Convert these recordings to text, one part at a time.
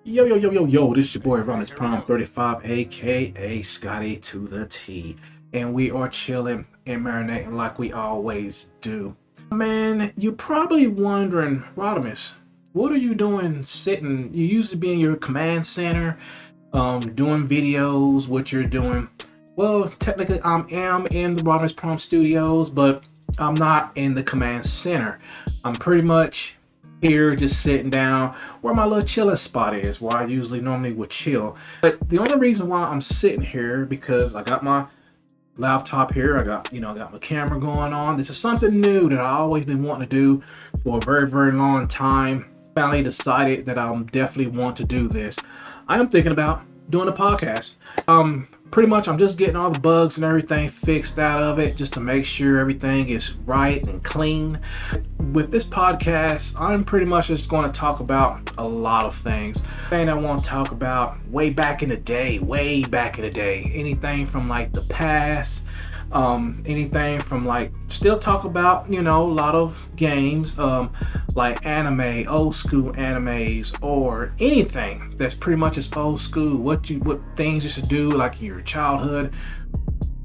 Yo, yo, yo, yo, yo, this is your boy Ramos Prime 35, aka Scotty to the T. And we are chilling and marinating like we always do. Man, you're probably wondering, Rodimus, what are you doing sitting? You used to be in your command center, doing videos, what you're doing. Well, technically, I am in the Rodimus Prime Studios, but I'm not in the command center. I'm pretty much here just sitting down where my little chilling spot is, where I usually normally would chill. But the only reason why I'm sitting here because I got my laptop here. I got my camera going on. This is something new that I always been wanting to do for a very, very long time. Finally decided that I'm definitely want to do this. I am thinking about doing a podcast. Pretty much I'm just getting all the bugs and everything fixed out of it just to make sure everything is right and clean. With this podcast, I'm pretty much just going to talk about a lot of things. Thing I want to talk about way back in the day, anything from like the past, anything from like still talk about a lot of games, like anime, old school animes, or anything that's pretty much as old school. What things you should do like in your childhood,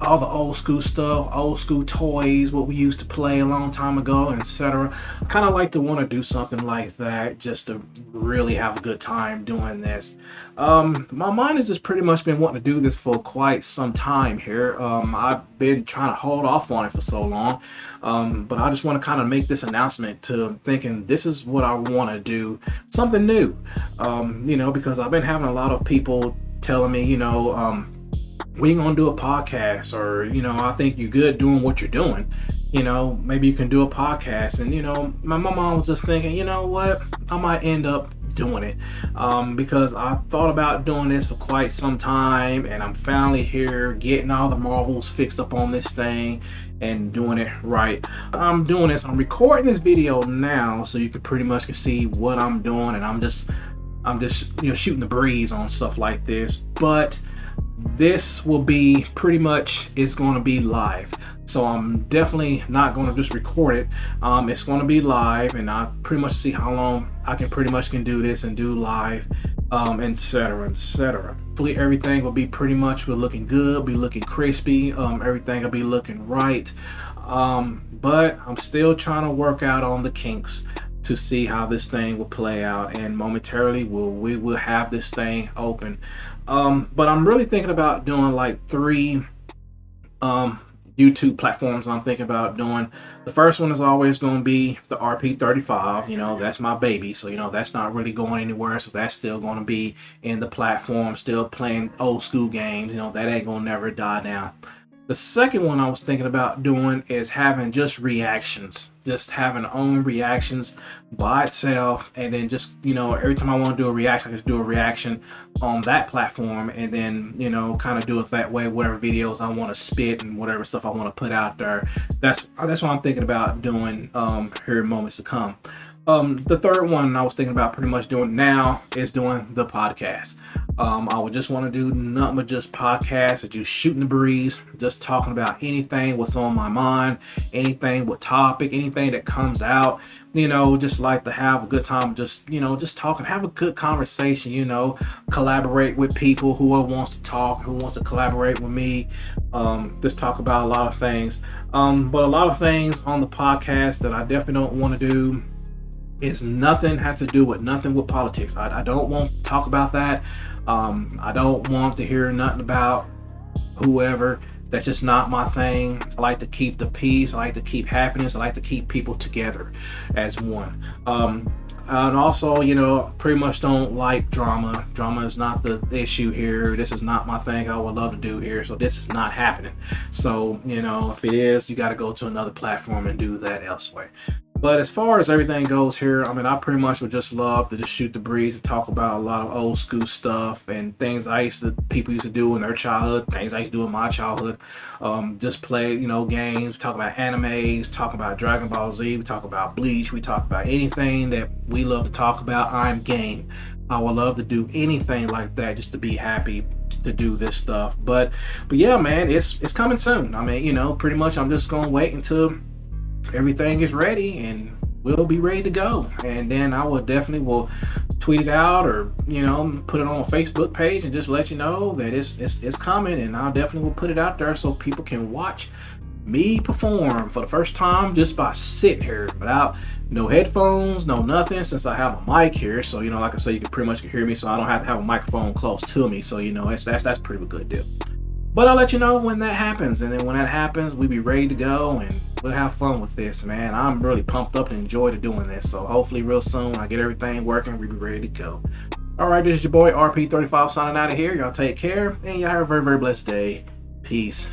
all the old school stuff, old school toys, what we used to play a long time ago, etc. Kind of like to want to do something like that just to really have a good time doing this. My mind has just pretty much been wanting to do this for quite some time here. I've been trying to hold off on it for so long, but I just want to kind of make this announcement to thinking this is what I want to do, something new. Because I've been having a lot of people telling me, we ain't gonna do a podcast, or I think you're good doing what you're doing, maybe you can do a podcast. And my mom was just thinking, you know what, I might end up doing it, because I thought about doing this for quite some time, and I'm finally here getting all the marbles fixed up on this thing and doing it right. I'm doing this, I'm recording this video now so you can pretty much can see what I'm doing, and I'm just shooting the breeze on stuff like this. But this will be pretty much, it's going to be live, so I'm definitely not going to just record it. It's going to be live, and I pretty much see how long I can pretty much can do this and do live, etc. Hopefully everything will be pretty much, will looking good, be looking crispy, everything will be looking right. But I'm still trying to work out on the kinks to see how this thing will play out, and momentarily we will have this thing open. But I'm really thinking about doing like three YouTube platforms. I'm thinking about doing. The first one is always going to be the RP35. That's my baby, so that's not really going anywhere. So that's still going to be in the platform, still playing old school games. That ain't gonna never die down. The second one I was thinking about doing is having just reactions, just having own reactions by itself, and then just every time I want to do a reaction, I just do a reaction on that platform, and then kind of do it that way. Whatever videos I want to spit and whatever stuff I want to put out there, that's what I'm thinking about doing here in moments to come. The third one I was thinking about pretty much doing now is doing the podcast. I would just want to do nothing but just podcasts, or just shooting the breeze, just talking about anything what's on my mind, anything with topic, anything that comes out. Just like to have a good time, just talking, have a good conversation. Collaborate with people who wants to talk, who wants to collaborate with me. Just talk about a lot of things. But a lot of things on the podcast that I definitely don't want to do is has to do with nothing with politics. I don't want to talk about that. I don't want to hear nothing about whoever. That's just not my thing. I like to keep the peace. I like to keep happiness. I like to keep people together as one. And also, pretty much don't like drama. Drama is not the issue here. This is not my thing. I would love to do here. So this is not happening. So, if it is, you got to go to another platform and do that elsewhere. But as far as everything goes here, I pretty much would just love to just shoot the breeze and talk about a lot of old school stuff and things people used to do in their childhood, things I used to do in my childhood. Just play, games, talk about animes, talk about Dragon Ball Z, we talk about Bleach, we talk about anything that we love to talk about. I'm game. I would love to do anything like that just to be happy to do this stuff. But yeah, man, it's coming soon. Pretty much I'm just gonna wait until everything is ready, and we'll be ready to go. And then I will definitely tweet it out, or put it on a Facebook page and just let you know that it's coming. And I'll definitely will put it out there so people can watch me perform for the first time just by sitting here without no headphones, no nothing, since I have a mic here. So like I said, you can pretty much hear me, so I don't have to have a microphone close to me. So that's pretty good deal. But I'll let you know when that happens, and then when that happens, we'll be ready to go and we'll have fun with this, man. I'm really pumped up and enjoyed doing this. So hopefully real soon when I get everything working, we'll be ready to go. All right, this is your boy RP35 signing out of here. Y'all take care, and y'all have a very, very blessed day. Peace.